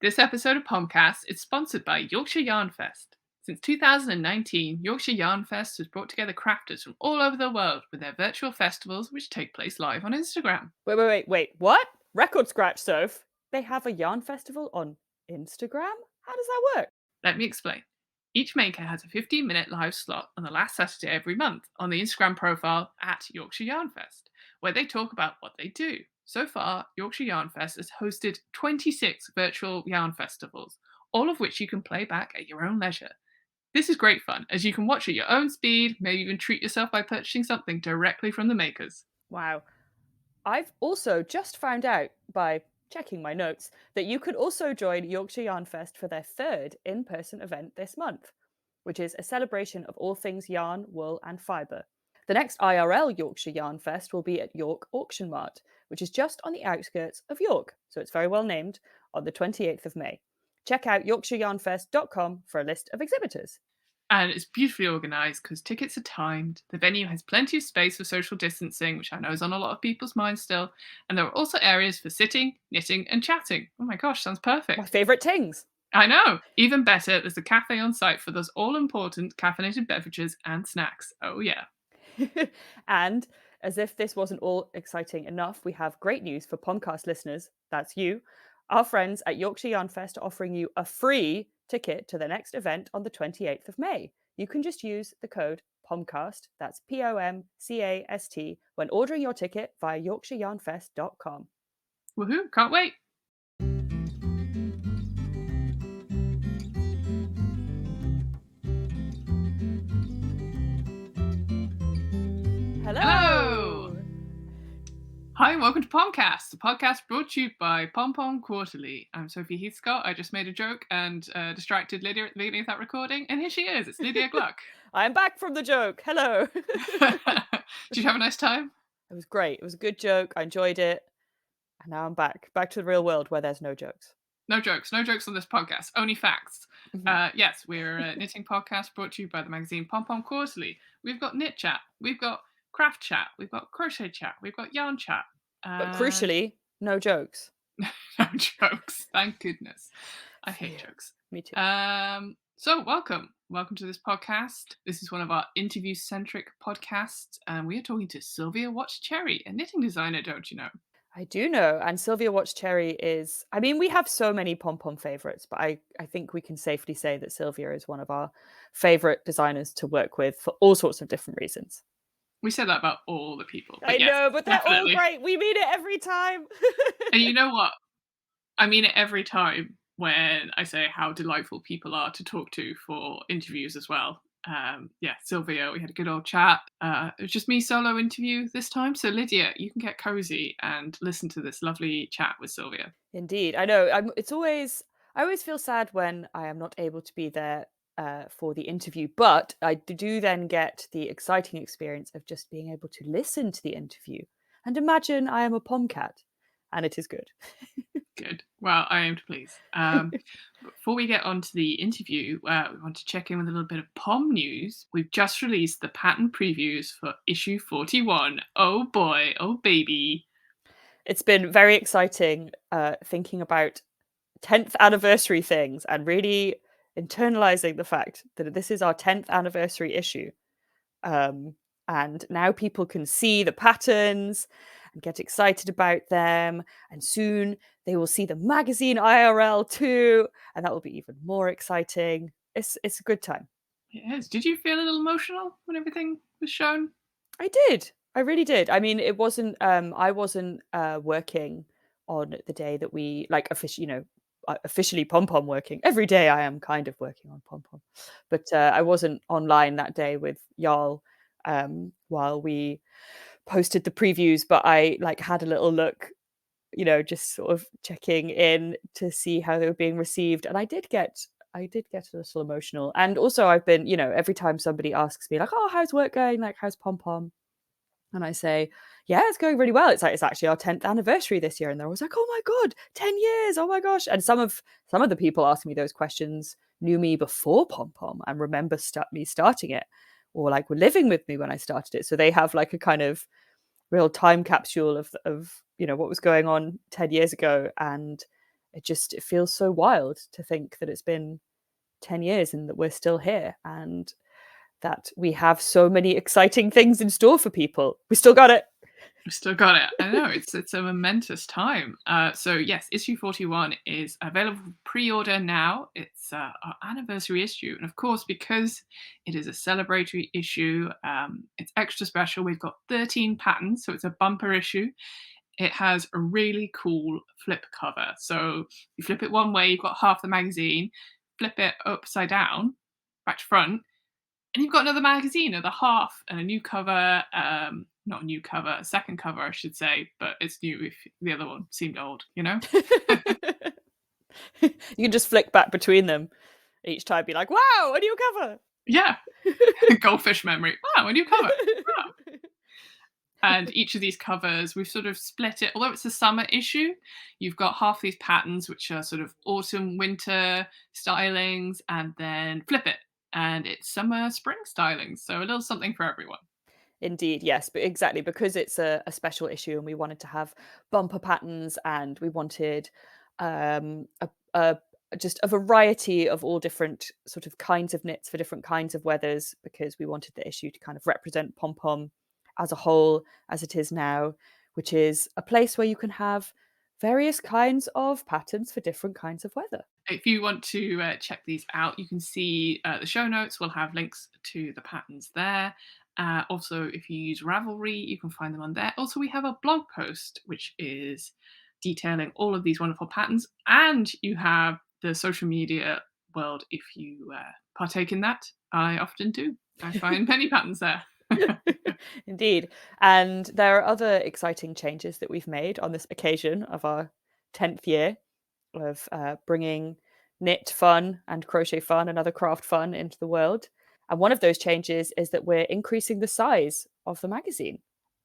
This episode of Pomcats is sponsored by Yorkshire Yarnfest. Since 2019, Yorkshire Yarnfest has brought together crafters from all over the world with their virtual festivals, which take place live on Instagram. Wait. What? Record scratch, Soph. They have a yarn festival on Instagram? How does that work? Let me explain. Each maker has a 15-minute live slot on the last Saturday every month on the Instagram profile at Yorkshire Yarnfest, where they talk about what they do. So far, Yorkshire Yarnfest has hosted 26 virtual yarn festivals, all of which you can play back at your own leisure. This is great fun, as you can watch at your own speed, maybe even treat yourself by purchasing something directly from the makers. Wow. I've also just found out by checking my notes that you could also join Yorkshire Yarnfest for their third in-person event this month, which is a celebration of all things yarn, wool and fibre. The next IRL Yorkshire Yarnfest will be at York Auction Mart, which is just on the outskirts of York, so it's very well named, on the 28th of May. Check out yorkshireyarnfest.com for a list of exhibitors. And it's beautifully organised because tickets are timed. The venue has plenty of space for social distancing, which I know is on a lot of people's minds still. And there are also areas for sitting, knitting, and chatting. Oh my gosh, sounds perfect. My favourite things. I know. Even better, there's a cafe on site for those all-important caffeinated beverages and snacks. Oh yeah. And as if this wasn't all exciting enough, we have great news for Pomcast listeners. That's you. Our friends at Yorkshire Yarnfest are offering you a free ticket to the next event on the 28th of May. You can just use the code POMCAST, that's POMCAST, when ordering your ticket via yorkshireyarnfest.com. Woohoo, can't wait. Hello! Hi and welcome to Pomcast, the podcast brought to you by Pom Pom Quarterly. I'm Sophie Heathscott. I just made a joke and distracted Lydia at the beginning of that recording, and here she is. It's Lydia Gluck. I'm back from the joke. Hello. Did you have a nice time? It was great. It was a good joke. I enjoyed it. And now I'm back to the real world where there's no jokes. No jokes on this podcast, only facts. Mhm. Yes, we're a knitting podcast brought to you by the magazine Pom Pom Quarterly. We've got knit chat, we've got craft chat, we've got crochet chat, we've got yarn chat. But crucially, no jokes. No jokes, thank goodness. I hate jokes. Me too. So welcome to this podcast. This is one of our interview-centric podcasts, and we are talking to Sylvia Watts-Cherry, a knitting designer, don't you know? I do know. And Sylvia Watts-Cherry is, I mean, we have so many pom-pom favourites, but I think we can safely say that Sylvia is one of our favourite designers to work with for all sorts of different reasons. We said that about all the people. But I yes, know, but they're definitely. all great. We mean it every time. And you know what? I mean it every time when I say how delightful people are to talk to for interviews as well. Yeah, Sylvia, we had a good old chat. It was just me solo interview this time. So Lydia, you can get cozy and listen to this lovely chat with Sylvia. Indeed. I know. I always feel sad when I am not able to be there for the interview, but I do then get the exciting experience of just being able to listen to the interview and imagine I am a pomcat, and it is good. Good. Well, I aim to please. Before we get on to the interview, we want to check in with a little bit of Pom news. We've just released the pattern previews for issue 41. Oh boy, oh baby. It's been very exciting thinking about 10th anniversary things and really internalizing the fact that this is our 10th anniversary issue. And now people can see the patterns and get excited about them. And soon they will see the magazine IRL too. And that will be even more exciting. It's a good time. It is. Did you feel a little emotional when everything was shown? I did. I really did. I mean, it wasn't, I wasn't working on the day that we, like, officially Pom Pom working. Every day I am kind of working on Pom Pom. But I wasn't online that day with Jarl while we posted the previews, but I had a little look, just sort of checking in to see how they were being received. And I did get a little emotional. And also I've been, every time somebody asks me like, oh, how's work going? Like, how's Pom Pom? And I say, yeah, it's going really well. It's like, it's actually our 10th anniversary this year. And they're always like, oh my God, 10 years. Oh my gosh. And some of the people asking me those questions knew me before Pom Pom and remember me starting it, or like were living with me when I started it. So they have like a kind of real time capsule of what was going on 10 years ago. And it feels so wild to think that it's been 10 years and that we're still here, and that we have so many exciting things in store for people. We still got it. We still got it. I know it's a momentous time. So yes, issue 41 is available for pre-order now. It's our anniversary issue, and of course, because it is a celebratory issue, it's extra special. We've got 13 patterns, so it's a bumper issue. It has a really cool flip cover. So you flip it one way, you've got half the magazine. Flip it upside down, back to front, and you've got another magazine, another half, and a new cover. Not a new cover, a second cover, I should say, but it's new if the other one seemed old, you know? You can just flick back between them each time, be like, wow, a new cover. Yeah. Goldfish memory. Wow, a new cover. Wow. And each of these covers, we've sort of split it. Although it's a summer issue, you've got half these patterns, which are sort of autumn, winter stylings, and then flip it. And it's summer, spring stylings. So a little something for everyone. Indeed, yes, but exactly because it's a special issue and we wanted to have bumper patterns and we wanted a just a variety of all different sort of kinds of knits for different kinds of weathers, because we wanted the issue to kind of represent Pom Pom as a whole, as it is now, which is a place where you can have various kinds of patterns for different kinds of weather. If you want to check these out, you can see the show notes. We'll have links to the patterns there. Also, if you use Ravelry, you can find them on there. Also, we have a blog post which is detailing all of these wonderful patterns, and you have the social media world if you partake in that. I often do. I find many patterns there. Indeed. And there are other exciting changes that we've made on this occasion of our 10th year of bringing knit fun and crochet fun and other craft fun into the world. And one of those changes is that we're increasing the size of the magazine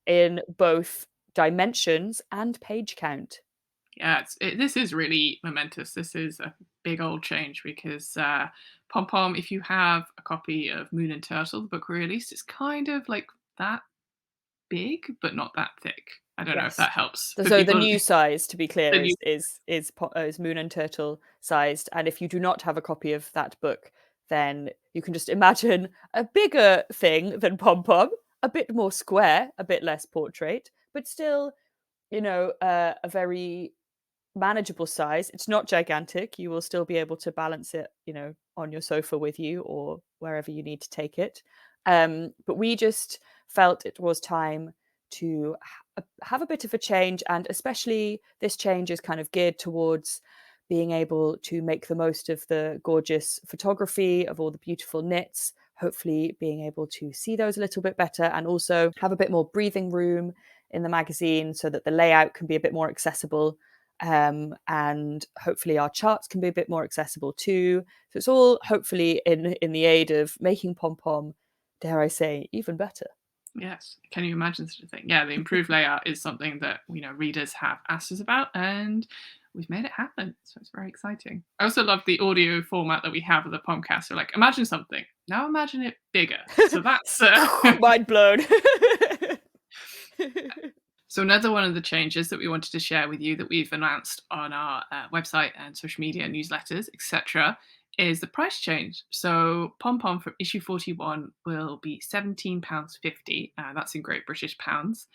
in both dimensions and page count. Yeah, this is really momentous. This is a big old change because Pom Pom, if you have a copy of Moon and Turtle, the book we released, it's kind of like that big, but not that thick. I don't know if Yes. that helps for So the people. new size, to be clear, The new, is Moon and Turtle sized. And if you do not have a copy of that book, then you can just imagine a bigger thing than Pom Pom, a bit more square, a bit less portrait, but still, a very manageable size. It's not gigantic. You will still be able to balance it, on your sofa with you or wherever you need to take it. But we just felt it was time to have a bit of a change, and especially this change is kind of geared towards being able to make the most of the gorgeous photography of all the beautiful knits, hopefully being able to see those a little bit better, and also have a bit more breathing room in the magazine so that the layout can be a bit more accessible. And hopefully our charts can be a bit more accessible too. So it's all hopefully in the aid of making Pom Pom, dare I say, even better. yes, can you imagine such a thing? Yeah, the improved layout is something that readers have asked us about, and we've made it happen. So it's very exciting. I also love the audio format that we have of the Pomcast. So like, imagine something. Now imagine it bigger. So that's Mind blown. So another one of the changes that we wanted to share with you that we've announced on our website and social media, newsletters, etc., is the price change. So Pom Pom from issue 41 will be £17.50. That's in Great British pounds.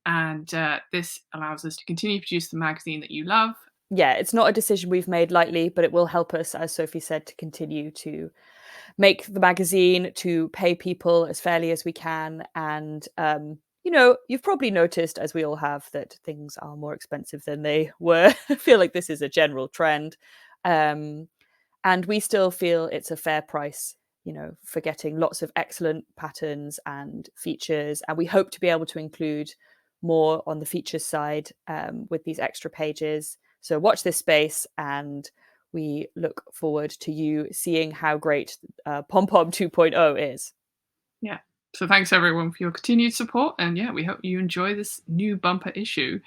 And this allows us to continue to produce the magazine that you love. Yeah, it's not a decision we've made lightly, but it will help us, as Sophie said, to continue to make the magazine, to pay people as fairly as we can. And, you've probably noticed, as we all have, that things are more expensive than they were. I feel like this is a general trend. And we still feel it's a fair price, for getting lots of excellent patterns and features. And we hope to be able to include more on the features side with these extra pages. So watch this space, and we look forward to you seeing how great Pom Pom 2.0 is. Yeah. So thanks everyone for your continued support. And yeah, we hope you enjoy this new bumper issue.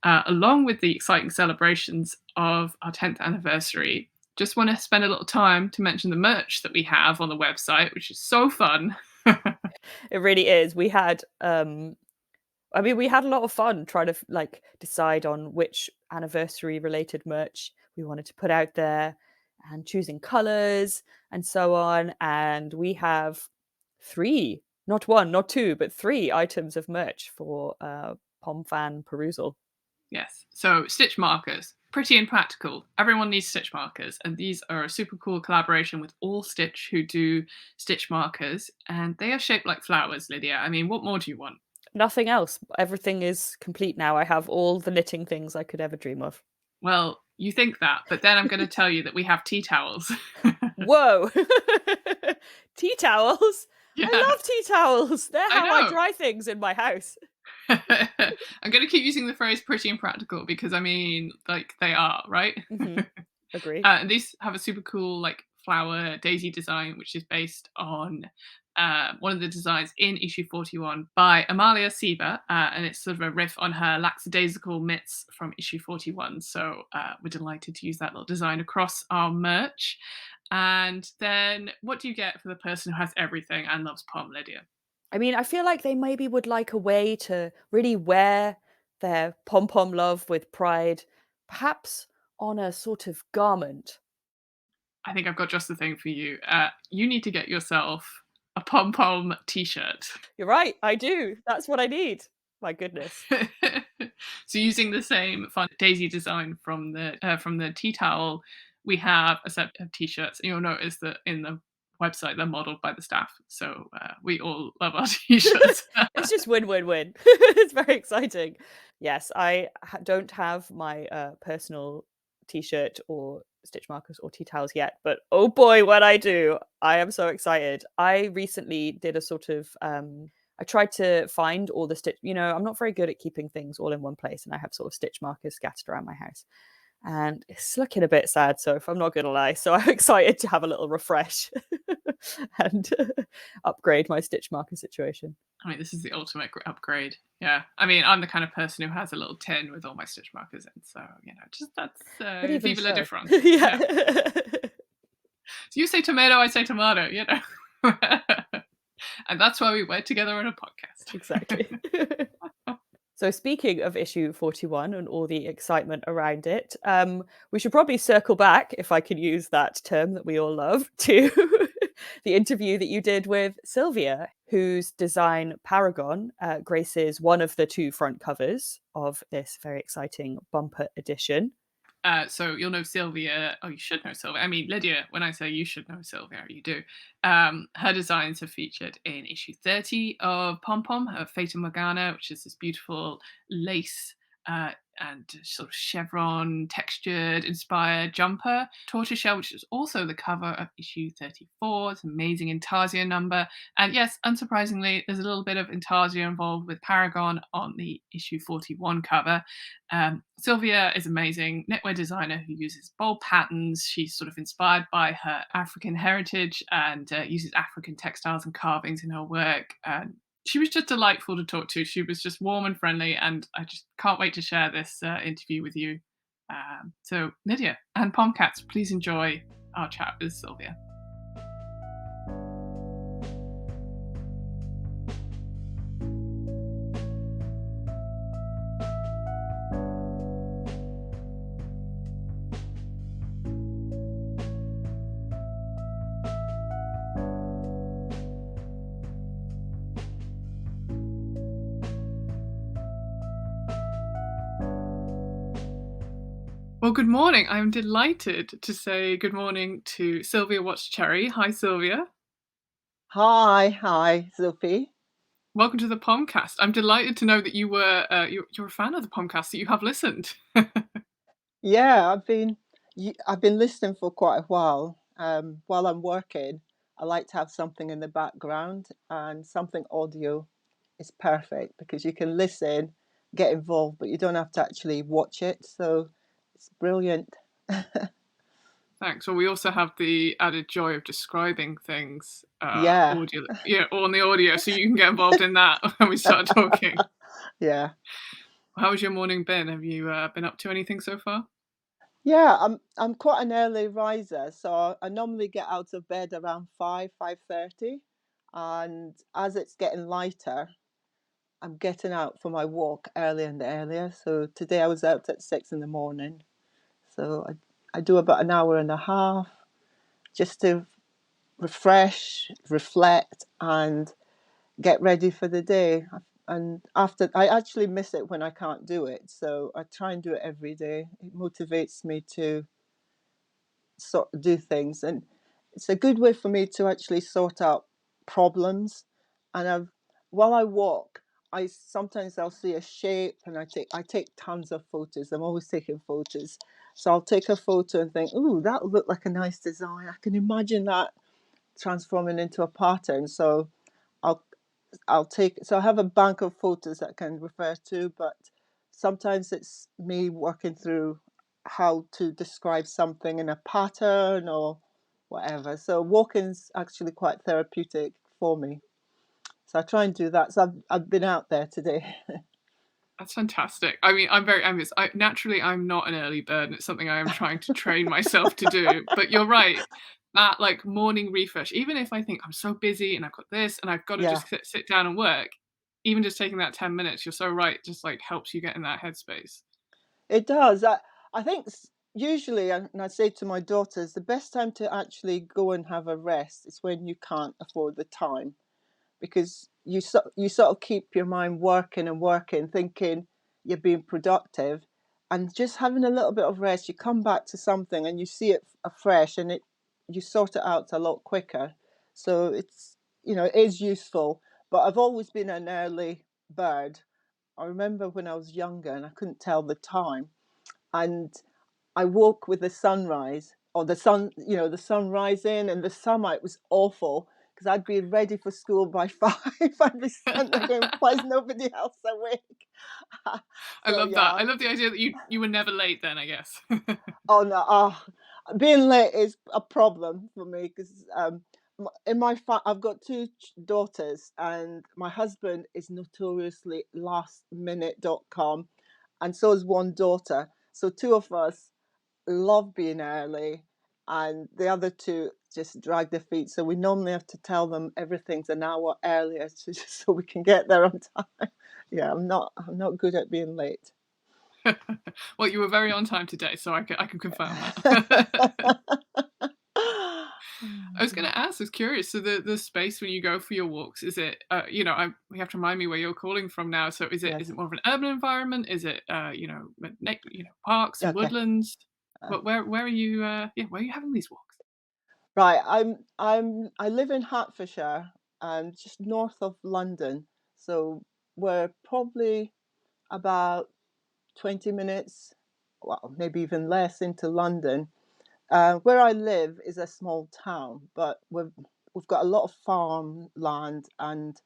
Along with the exciting celebrations of our 10th anniversary, just want to spend a little time to mention the merch that we have on the website, which is so fun. It really is. We had we had a lot of fun trying to decide on which anniversary related merch we wanted to put out there, and choosing colors and so on. And we have three, not one, not two, but three items of merch for Pom fan perusal. Yes. So stitch markers, pretty impractical. Everyone needs stitch markers, and these are a super cool collaboration with All Stitch, who do stitch markers, and they are shaped like flowers. Lydia, I mean, what more do you want? Nothing else. Everything is complete now. I have all the knitting things I could ever dream of. Well, you think that, but then I'm going to tell you that we have tea towels. Whoa. Tea towels? I Yeah, love tea towels. They're I how I know. dry things in my house. I'm going to keep using the phrase pretty impractical because I mean, like, they are, right? Agree. And these have a super cool, like, flower daisy design, which is based on one of the designs in issue 41 by Amalia Siva, and it's sort of a riff on her lackadaisical mitts from issue 41. So we're delighted to use that little design across our merch. And then, what do you get for the person who has everything and loves Pom, Lydia? I mean, I feel like they maybe would like a way to really wear their pom pom love with pride, perhaps on a sort of garment. I think I've got just the thing for you. You need to get yourself a pom pom t-shirt. You're right, I do. That's what I need. My goodness. So using the same fun daisy design from the tea towel, we have a set of t-shirts. And you'll notice that in the website they're modeled by the staff. So we all love our t-shirts. It's just win win win. It's very exciting. Yes, don't have my personal t-shirt or stitch markers or tea towels yet, but oh boy, when I do, I am so excited. I recently did a sort of I tried to find all the stitch, I'm not very good at keeping things all in one place, and I have sort of stitch markers scattered around my house. And it's looking a bit sad, so if I'm not gonna lie. So I'm excited to have a little refresh and upgrade my stitch marker situation. I mean, this is the ultimate upgrade. Yeah. I mean, I'm the kind of person who has a little tin with all my stitch markers in. So, just that's But even vive la so. difference. Yeah. Yeah. So you say tomato, I say tomato. And that's why we work together on a podcast. Exactly. So speaking of issue 41 and all the excitement around it, we should probably circle back, if I can use that term that we all love, to the interview that you did with Sylvia, whose design Paragon graces one of the two front covers of this very exciting bumper edition. So you'll know Sylvia. Oh, you should know Sylvia. I mean, Lydia, when I say you should know Sylvia, you do. Her designs have featured in issue 30 of Pom Pom, her Fata Morgana, which is this beautiful lace uh, and sort of chevron textured inspired jumper. Tortoiseshell, which is also the cover of issue 34. It's an amazing intarsia number. And yes, unsurprisingly, there's a little bit of intarsia involved with Paragon on the issue 41 cover. Sylvia is amazing knitwear designer who uses bold patterns. She's sort of inspired by her African heritage and uses African textiles and carvings in her work. She was just delightful to talk to. She was just warm and friendly, and I just can't wait to share this interview with you. So, Lydia and Pomcats, please enjoy our chat with Sylvia. Well, good morning. I'm delighted to say good morning to Sylvia Watts-Cherry. Hi, Sylvia. Hi, Sophie. Welcome to the Pomcast. I'm delighted to know that you're a fan of the Pomcast, that you have listened. Yeah, I've been listening for quite a while. While I'm working, I like to have something in the background, and something audio is perfect because you can listen, get involved, but you don't have to actually watch it. So it's brilliant. Thanks. Well, we also have the added joy of describing things Yeah, audio, on the audio, so you can get involved in that when we start talking. yeah, How has your morning been? Have you been up to anything so far? yeah. I'm quite an early riser, so I normally get out of bed around 5:30, and as it's getting lighter, I'm getting out for my walk earlier and earlier. So today I was out at 6 in the morning. So I do about an hour and a half just to refresh, reflect, and get ready for the day. And after, I actually miss it when I can't do it. So I try and do it every day. It motivates me to do things, and it's a good way for me to actually sort out problems. And while I walk, I sometimes I'll see a shape, and I take tons of photos. I'm always taking photos, so I'll take a photo and think, "Ooh, that would look like a nice design. I can imagine that transforming into a pattern." So I'll I have a bank of photos that I can refer to, but sometimes it's me working through how to describe something in a pattern or whatever. So walking's actually quite therapeutic for me. So I try and do that. So I've been out there today. That's fantastic. I mean, I'm very envious. Naturally, I'm not an early bird, and it's something I am trying to train myself to do. But you're right, that like morning refresh. Even if I think I'm so busy and I've got this and I've got to Yeah, just sit down and work, even just taking that 10 minutes, you're so right. Just like helps you get in that headspace. it does. I think usually, and I say to my daughters, the best time to actually go and have a rest is when you can't afford the time, because you sort of keep your mind working and working, thinking you're being productive, and just having a little bit of rest, you come back to something and you see it afresh, and it you sort it out a lot quicker. So it's it is useful. But I've always been an early bird. I remember when I was younger and I couldn't tell the time, and I woke with the sunrise, or the sun rising, and the sunlight was awful because I'd be ready for school by 5. I'd be standing there going, "Why is nobody else awake?" I So love that. yeah. I love the idea that you were never late then, I guess. Oh no. Being late is a problem for me because in I've got two daughters, and my husband is notoriously lastminute.com, and so is one daughter. So two of us love being early, and the other two just drag their feet. So we normally have to tell them everything's an hour earlier so we can get there on time. Yeah, I'm not good at being late. Well, you were very on time today, so I can confirm that. I was going to ask, I was curious. So the space when you go for your walks, is it you have to remind me where you're calling from now. So is Yes. it more of an urban environment? Is it parks and Okay. woodlands? Uh, But where are you? Where are you having these walks? right. I live in Hertfordshire, just north of London. So we're probably about 20 minutes, well, maybe even less, into London. Where I live is a small town, but we've got a lot of farmland and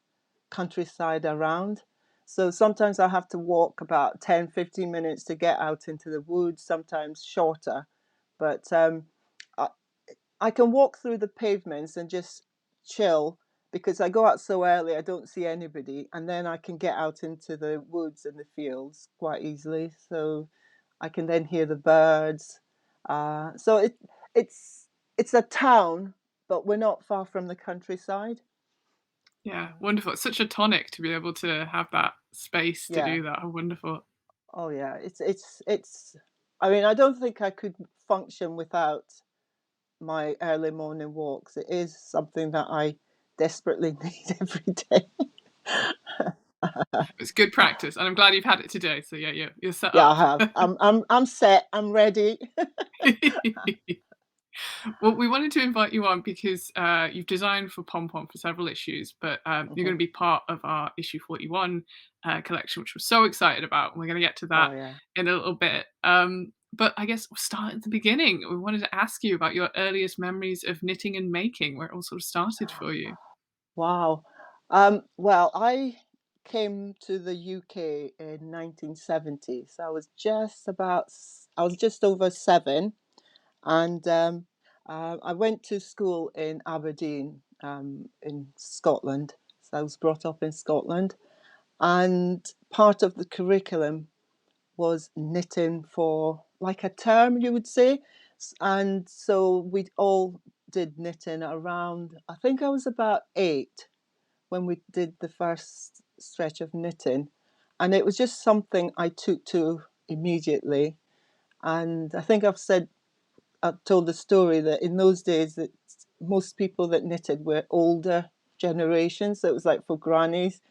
countryside around. So sometimes I have to walk about 10, 15 minutes to get out into the woods, sometimes shorter. But I, I can walk through the pavements and just chill because I go out so early, I don't see anybody. And then I can get out into the woods and the fields quite easily. So I can then hear the birds. So it's it's a town, but we're not far from the countryside. Yeah, wonderful. It's such a tonic to be able to have that space to Yeah. do that. How wonderful. Oh yeah. It's. I mean, I don't think I could function without my early morning walks. It is something that I desperately need every day. It's good practice, and I'm glad you've had it today. So yeah, you're set Yeah, I up. have. I'm set. I'm ready. Well, we wanted to invite you on because you've designed for Pom Pom for several issues, but you're Mhm. going to be part of our issue 41 collection, which we're so excited about. And we're going to get to Oh that yeah. in a little bit. But I guess we'll start at the beginning. We wanted to ask you about your earliest memories of knitting and making, where it all sort of started for you. Wow. Well, I came to the UK in 1970, so I was just over 7, and I went to school in Aberdeen, in Scotland. So I was brought up in Scotland, and part of the curriculum was knitting for like a term, you would say. And so we all did knitting around, I think I was about 8 when we did the first stretch of knitting. And it was just something I took to immediately. And I think I've said I've told the story that in those days that most people that knitted were older generations. So it was like for grannies.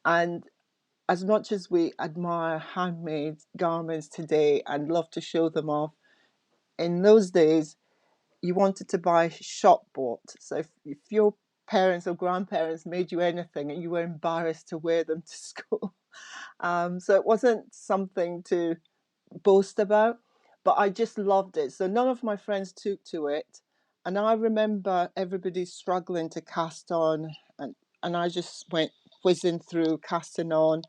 And as much as we admire handmade garments today and love to show them off, in those days you wanted to buy shop bought. So if your parents or grandparents made you anything and you were embarrassed to wear them to school. So it wasn't something to boast about, but I just loved it. So none of my friends took to it. And I remember everybody struggling to cast on, and I just went whizzing through, casting on,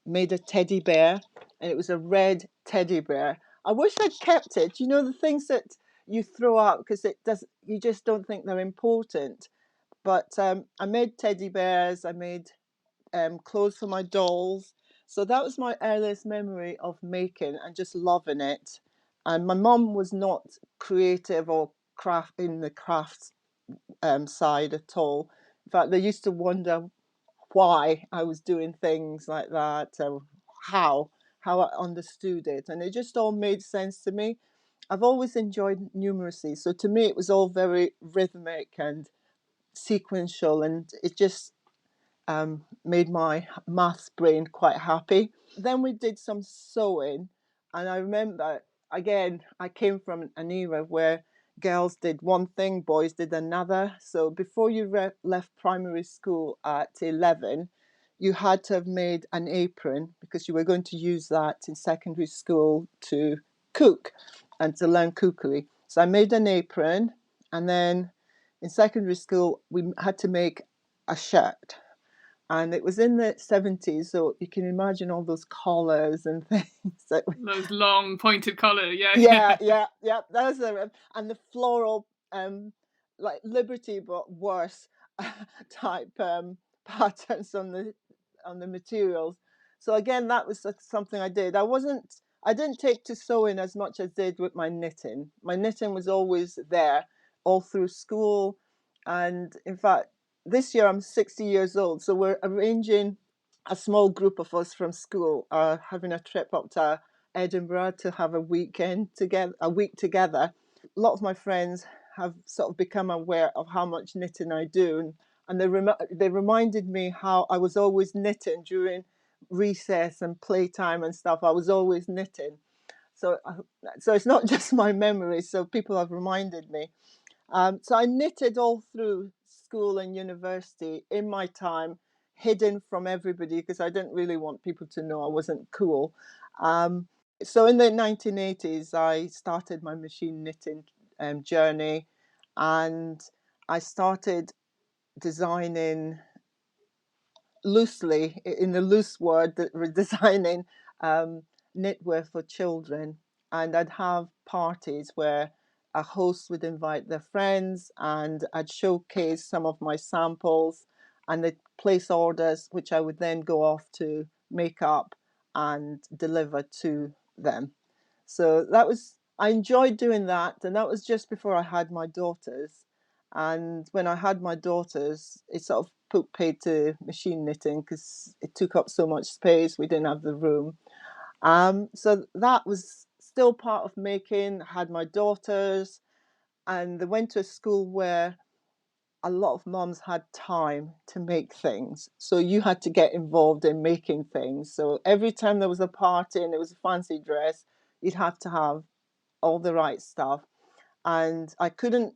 made a teddy bear, and it was a red teddy bear. I wish I'd kept it. You know, the things that you throw out because it does, you just don't think they're important. But I made teddy bears, I made clothes for my dolls. So that was my earliest memory of making and just loving it. And my mum was not creative or craft in the crafts side at all. In fact, they used to wonder why I was doing things like that, or how I understood it, and it just all made sense to me. I've always enjoyed numeracy, so to me it was all very rhythmic and sequential, and it just made my maths brain quite happy. Then we did some sewing, and I remember, again, I came from an era where girls did one thing, boys did another. So before you left primary school at 11, you had to have made an apron because you were going to use that in secondary school to cook and to learn cookery. So I made an apron, and then in secondary school we had to make a shirt, and it was in the 70s, so you can imagine all those collars and things. Those long pointed collar, yeah. Yeah. Those are, and the floral, like Liberty but worse type patterns on the materials. So again, that was something I did. I didn't take to sewing as much as I did with my knitting. My knitting was always there all through school, and in fact, this year I'm 60 years old, so we're arranging, a small group of us from school are having a trip up to Edinburgh to have a week together. A lot of my friends have sort of become aware of how much knitting I do, and they reminded me how I was always knitting during recess and playtime and stuff. I was always knitting, so it's not just my memory. So people have reminded me. So I knitted all through school and university in my time, hidden from everybody because I didn't really want people to know I wasn't cool. Um, so in the 1980s, I started my machine knitting journey, and I started designing loosely, in the loose word, that we're designing knitwear for children. And I'd have parties where a host would invite their friends, and I'd showcase some of my samples, and they'd place orders, which I would then go off to make up and deliver to them. So I enjoyed doing that. And that was just before I had my daughters. And when I had my daughters, it sort of put paid to machine knitting because it took up so much space. We didn't have the room. So that was still part of making. I had my daughters, and they went to a school where a lot of moms had time to make things. So you had to get involved in making things. So every time there was a party and it was a fancy dress, you'd have to have all the right stuff. And I couldn't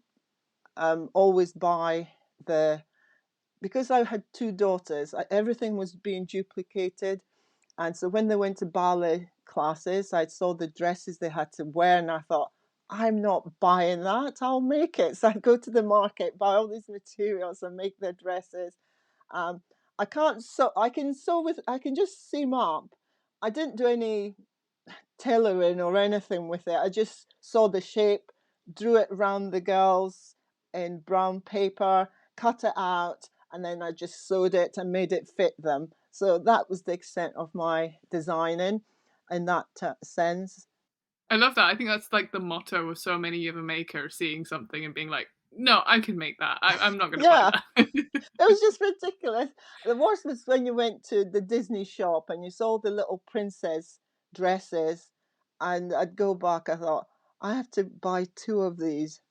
always buy because I had two daughters, everything was being duplicated. And so when they went to ballet classes, I saw the dresses they had to wear, and I thought, I'm not buying that, I'll make it. So I go to the market, buy all these materials and make their dresses. Um, I can't sew, I can just seam up. I didn't do any tailoring or anything with it. I just saw the shape, drew it around the girls in brown paper, cut it out, and then I just sewed it and made it fit them. So that was the extent of my designing in that sense. I love that. I think that's like the motto of so many of a maker, seeing something and being like, no, I can make that. I'm not going to buy Yeah, that. it was just ridiculous. The worst was when you went to the Disney shop and you saw the little princess dresses, and I'd go back. I thought, I have to buy 2 of these.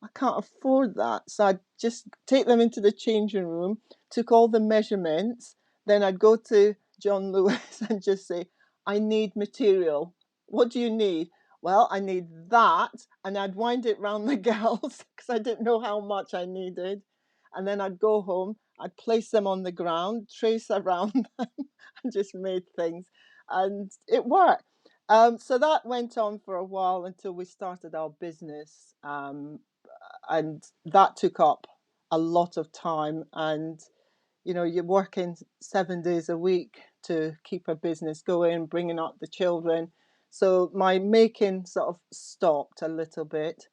I can't afford that. So I'd just take them into the changing room, took all the measurements, then I'd go to John Lewis and just say, I need material. What do you need? Well, I need that. And I'd wind it round the girls because I didn't know how much I needed. And then I'd go home, I'd place them on the ground, trace around them, and just made things. And it worked. So that went on for a while until we started our business. And that took up a lot of time. And, you know, you're working 7 days a week to keep a business going, bringing up the children. So my making sort of stopped a little bit.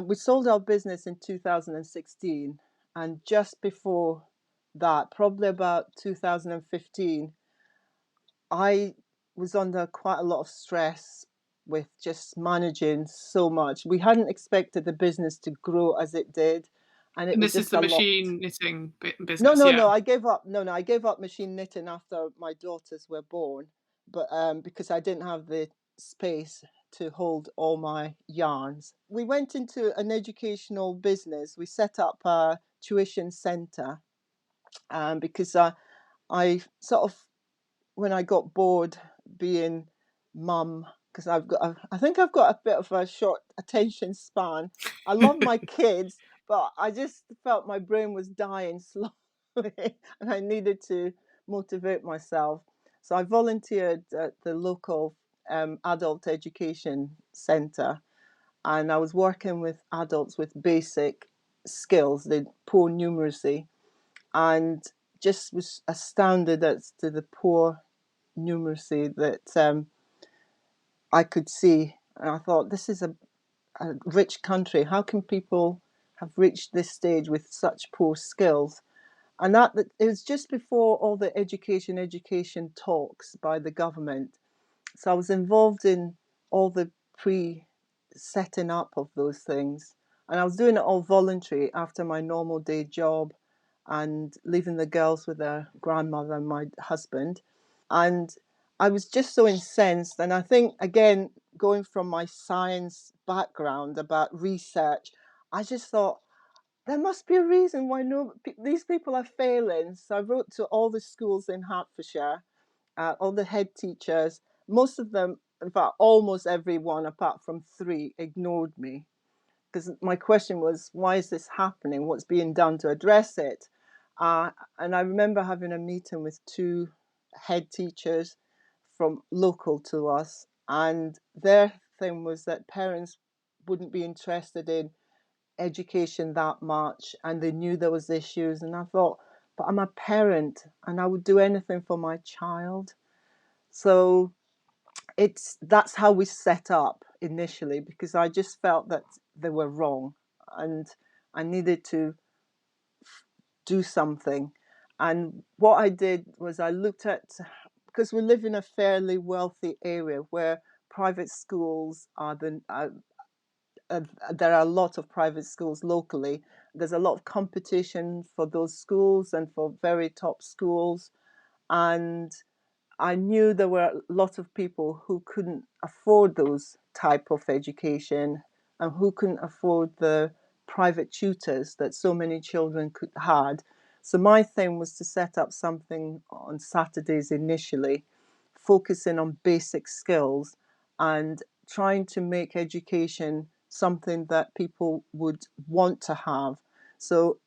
We sold our business in 2016. And just before that, probably about 2015, I was under quite a lot of stress with just managing so much. We hadn't expected the business to grow as it did, and it And was this is just the a lot. machine knitting No, business, no, yeah. no. I gave up. No, no. I gave up machine knitting after my daughters were born, but because I didn't have the space to hold all my yarns. We went into an educational business. We set up a tuition center, because I sort of, when I got bored being mum, because I think I've got a bit of a short attention span. I love my kids, but I just felt my brain was dying slowly, and I needed to motivate myself. So I volunteered at the local adult education centre, and I was working with adults with basic skills, the poor numeracy, and just was astounded as to the poor numeracy that I could see. And I thought, this is a rich country. How can people have reached this stage with such poor skills? And that it was just before all the education talks by the government. So I was involved in all the setting up of those things. And I was doing it all voluntary after my normal day job and leaving the girls with their grandmother and my husband. And I was just so incensed. And I think, again, going from my science background about research, I just thought, there must be a reason why these people are failing. So I wrote to all the schools in Hertfordshire, all the head teachers. Most of them, in fact, almost everyone apart from 3, ignored me. Because my question was, why is this happening? What's being done to address it? And I remember having a meeting with 2 head teachers from local to us, and their thing was that parents wouldn't be interested in education that much, and they knew there was issues. And I thought, but I'm a parent and I would do anything for my child. So that's how we set up initially, because I just felt that they were wrong and I needed to do something. And what I did was I looked at, because we live in a fairly wealthy area where private schools are there are a lot of private schools locally. There's a lot of competition for those schools and for very top schools. And I knew there were a lot of people who couldn't afford those type of education and who couldn't afford the private tutors that so many children had. So my thing was to set up something on Saturdays initially, focusing on basic skills and trying to make education something that people would want to have. So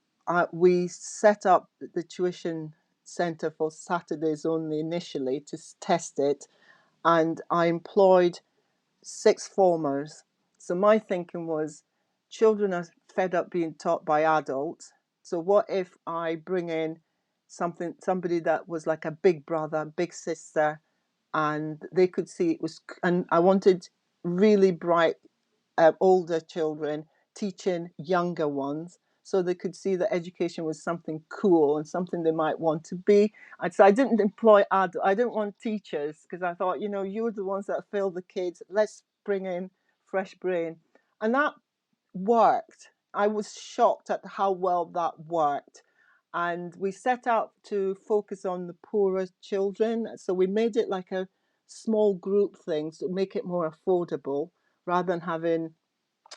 we set up the tuition centre for Saturdays only initially to test it, and I employed 6 formers. So my thinking was, children are fed up being taught by adults. So what if I bring in somebody that was like a big brother, big sister, and they could see it was, and I wanted really bright older children teaching younger ones so they could see that education was something cool and something they might want to be. And so I didn't employ adults. I didn't want teachers because I thought, you're the ones that fail the kids. Let's bring in fresh brain. And that worked. I was shocked at how well that worked. And we set out to focus on the poorer children. So we made it like a small group thing to make it more affordable. rather than having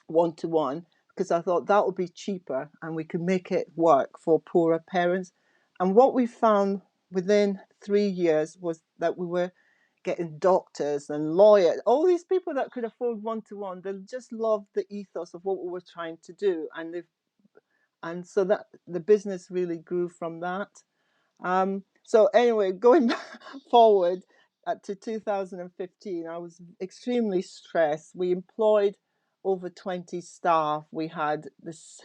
one-to-one, because I thought that would be cheaper and we could make it work for poorer parents. And what we found within 3 years was that we were getting doctors and lawyers, all these people that could afford one-to-one. They just loved the ethos of what we were trying to do, and so that the business really grew from that. So anyway, going forward to 2015, I was extremely stressed. We employed over 20 staff. We had this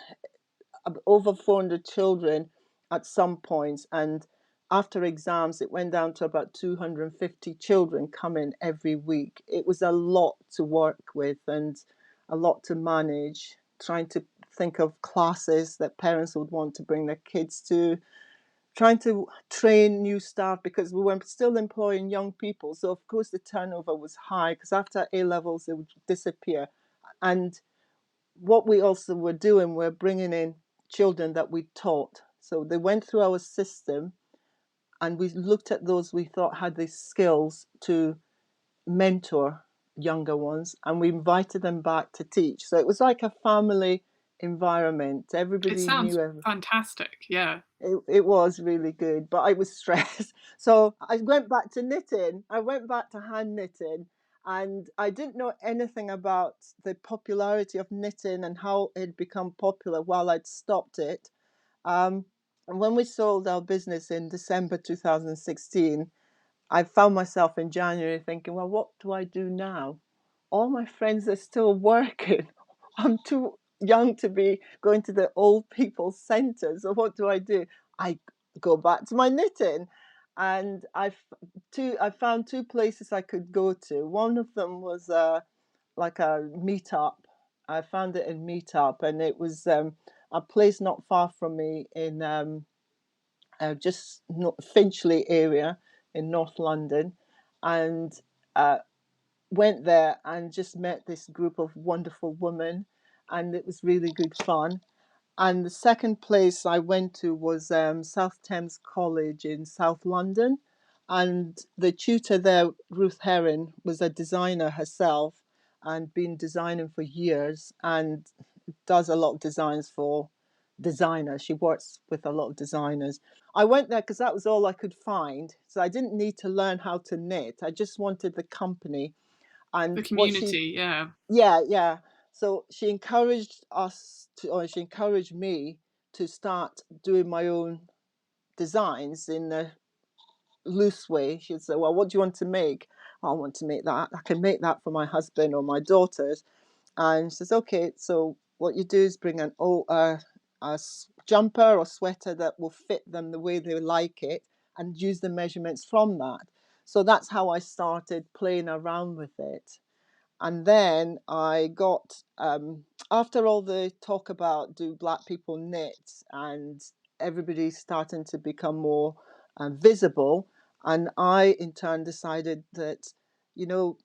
over 400 children at some points, and after exams, it went down to about 250 children coming every week. It was a lot to work with and a lot to manage, trying to think of classes that parents would want to bring their kids to, trying to train new staff because we were still employing young people. So, of course, the turnover was high because after A levels, it would disappear. And what we also were doing, we're bringing in children that we taught. So they went through our system and we looked at those we thought had the skills to mentor younger ones, and we invited them back to teach. So it was like a family environment. It Everybody sounds knew everything. fantastic. Yeah. It was really good, but I was stressed. So I went back to knitting. I went back to hand knitting, and I didn't know anything about the popularity of knitting and how it had become popular while I'd stopped it. And when we sold our business in December 2016, I found myself in January thinking, well, what do I do now? All my friends are still working. I'm too young to be going to the old people's centre. So what do? I go back to my knitting. And I found two places I could go to. One of them was like a meetup. I found it in Meetup, and it was a place not far from me in just Finchley area in North London, and went there and just met this group of wonderful women, and it was really good fun. And the second place I went to was South Thames College in South London, and the tutor there, Ruth Herring, was a designer herself and been designing for years and does a lot of designs for designers. She works with a lot of designers. I went there because that was all I could find. So I didn't need to learn how to knit. I just wanted the company. The And community, yeah. yeah. So she encouraged she encouraged me to start doing my own designs in a loose way. She'd say, well, what do you want to make? "Oh, I want to make that. I can make that for my husband or my daughters." And she says, okay, so what you do is bring a jumper or sweater that will fit them the way they like it and use the measurements from that. So that's how I started playing around with it. And then I got, after all the talk about do Black people knit and everybody's starting to become more visible, and I in turn decided that, you know,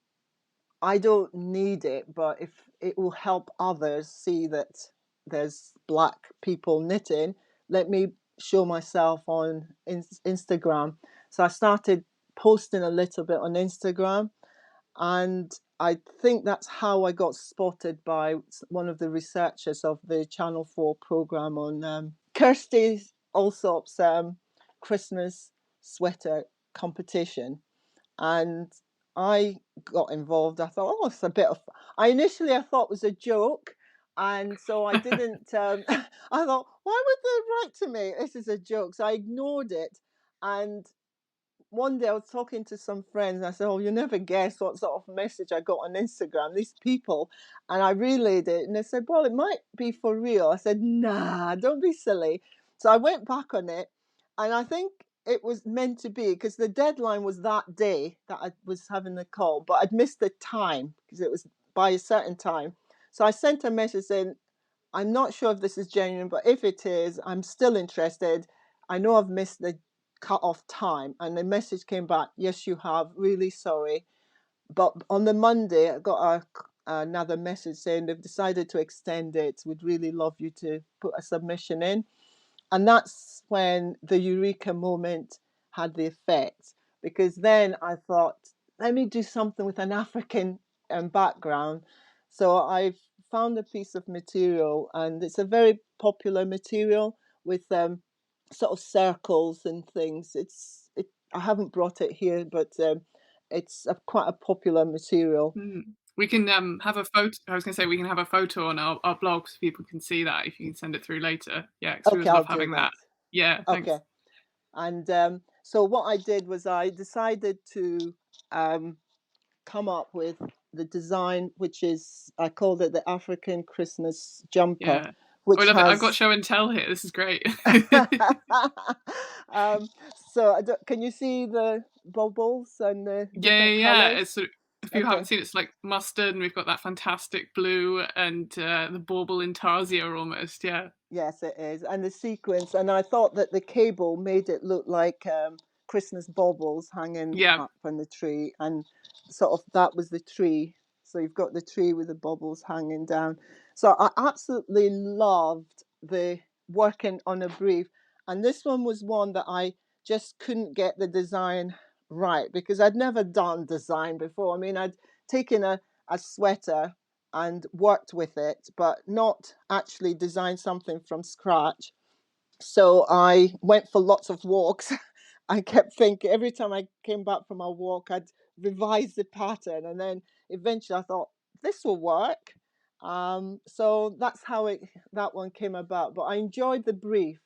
I don't need it, but if it will help others see that there's Black people knitting, let me show myself on Instagram. So I started posting a little bit on Instagram, and I think that's how I got spotted by one of the researchers of the Channel 4 program on Kirsty Allsop's Christmas sweater competition. And I got involved. I thought, oh, it's a bit of. I thought it was a joke, and so I didn't. I thought, why would they write to me? This is a joke. So I ignored it, and one day I was talking to some friends and I said, oh, you never guess what sort of message I got on Instagram, these people. And I relayed it and they said, well, it might be for real. I said, nah, don't be silly. So I went back on it, and I think it was meant to be because the deadline was that day that I was having the call, but I'd missed the time because it was by a certain time. So I sent a message saying, I'm not sure if this is genuine, but if it is, I'm still interested. I know I've missed the cut-off time. And the message came back, yes, you have. Really sorry. But on the Monday, I got another message saying they've decided to extend it. We'd really love you to put a submission in. And that's when the Eureka moment had the effect. Because then I thought, let me do something with an African background. So I've found a piece of material, and it's a very popular material with sort of circles and things. I haven't brought it here, but it's quite a popular material. We can have a photo. I was going to say we can have a photo on our blog so people can see that if you can send it through later. Yeah, because we Okay, always I'll love do having that. that. Yeah, thanks. Okay. And so what I did was I decided to come up with the design, which is, I called it the African Christmas jumper, Yeah. Oh, I which love it. I've got has show and tell here. This is great. um, so can you see the bubbles and the Yeah, different yeah. colors? It's sort of, if you haven't Okay. seen it, it's like mustard, and we've got that fantastic blue and the bauble intarsia almost. Yeah. Yes, it is. And the sequence, and I thought that the cable made it look like Christmas baubles hanging Yeah. up on the tree, and sort of that was the tree. So you've got the tree with the baubles hanging down. So I absolutely loved the working on a brief, and this one was one that I just couldn't get the design right because I'd never done design before. I mean, I'd taken a sweater and worked with it, but not actually designed something from scratch. So I went for lots of walks. I kept thinking every time I came back from a walk, I'd revise the pattern, and then eventually I thought this will work. So that's how that one came about. But I enjoyed the brief.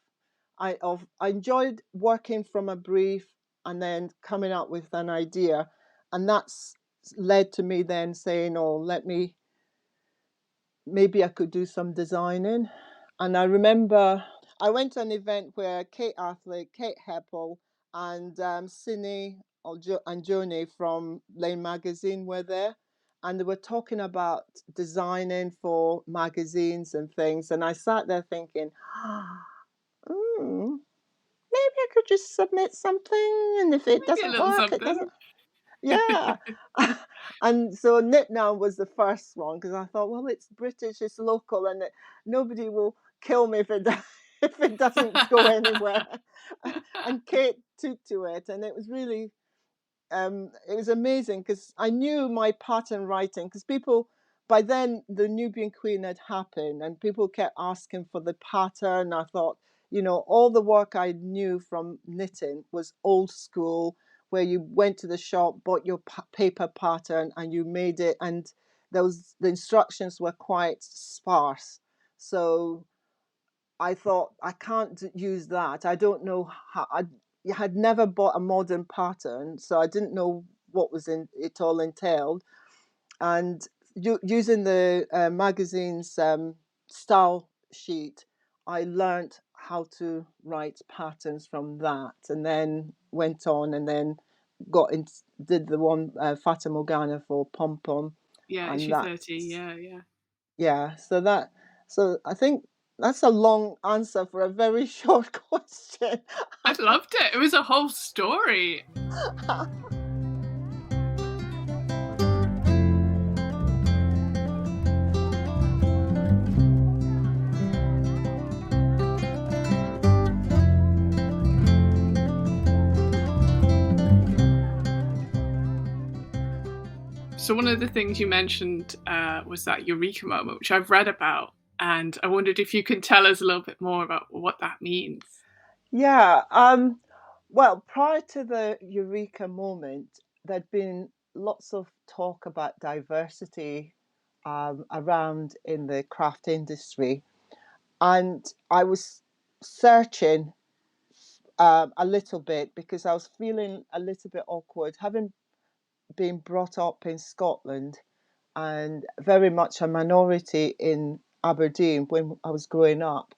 I enjoyed working from a brief and then coming up with an idea, and that's led to me then saying, "Oh, maybe I could do some designing." And I remember I went to an event where Kate Athley, Kate Heppel, and Sydney and Joni from Lane Magazine were there. And they were talking about designing for magazines and things. And I sat there thinking, maybe I could just submit something. And if it Maybe a doesn't little work, it something. doesn't. Yeah. And so Knit Now was the first one because I thought, well, it's British, it's local, and nobody will kill me if if it doesn't go anywhere. And Kate took to it, and it was amazing because I knew my pattern writing because people by then the Nubian Queen had happened and people kept asking for the pattern. I thought, all the work I knew from knitting was old school, where you went to the shop, bought your paper pattern, and you made it, and the instructions were quite sparse. So I thought I can't use that. I don't know how. I had never bought a modern pattern, so I didn't know what was in it all entailed. And using the magazine's style sheet, I learnt how to write patterns from that, and then went on and then did the one Fata Morgana for Pom Pom, Yeah, and issue that 30. Yeah, yeah. yeah, so I think that's a long answer for a very short question. I loved it. It was a whole story. So one of the things you mentioned was that Eureka moment, which I've read about, and I wondered if you could tell us a little bit more about what that means. Yeah, well, prior to the Eureka moment, there'd been lots of talk about diversity around in the craft industry, and I was searching a little bit because I was feeling a little bit awkward, having been brought up in Scotland and very much a minority in Aberdeen when I was growing up.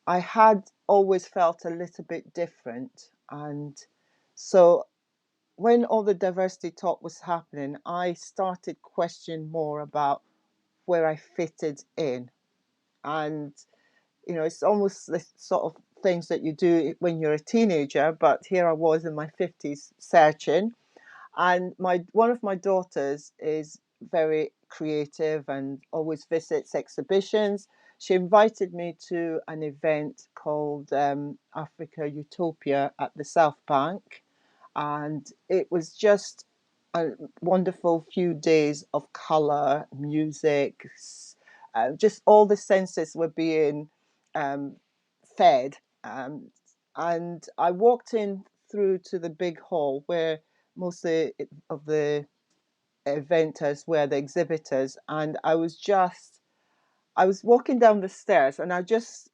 I had always felt a little bit different. And so when all the diversity talk was happening, I started questioning more about where I fitted in. And, it's almost the sort of things that you do when you're a teenager, but here I was in my 50s searching. And one of my daughters is very creative and always visits exhibitions. She invited me to an event called Africa Utopia at the South Bank, and it was just a wonderful few days of color, music, just all the senses were being um, fed. And I walked in through to the big hall where most of the eventers were, the exhibitors, and I was walking down the stairs and I just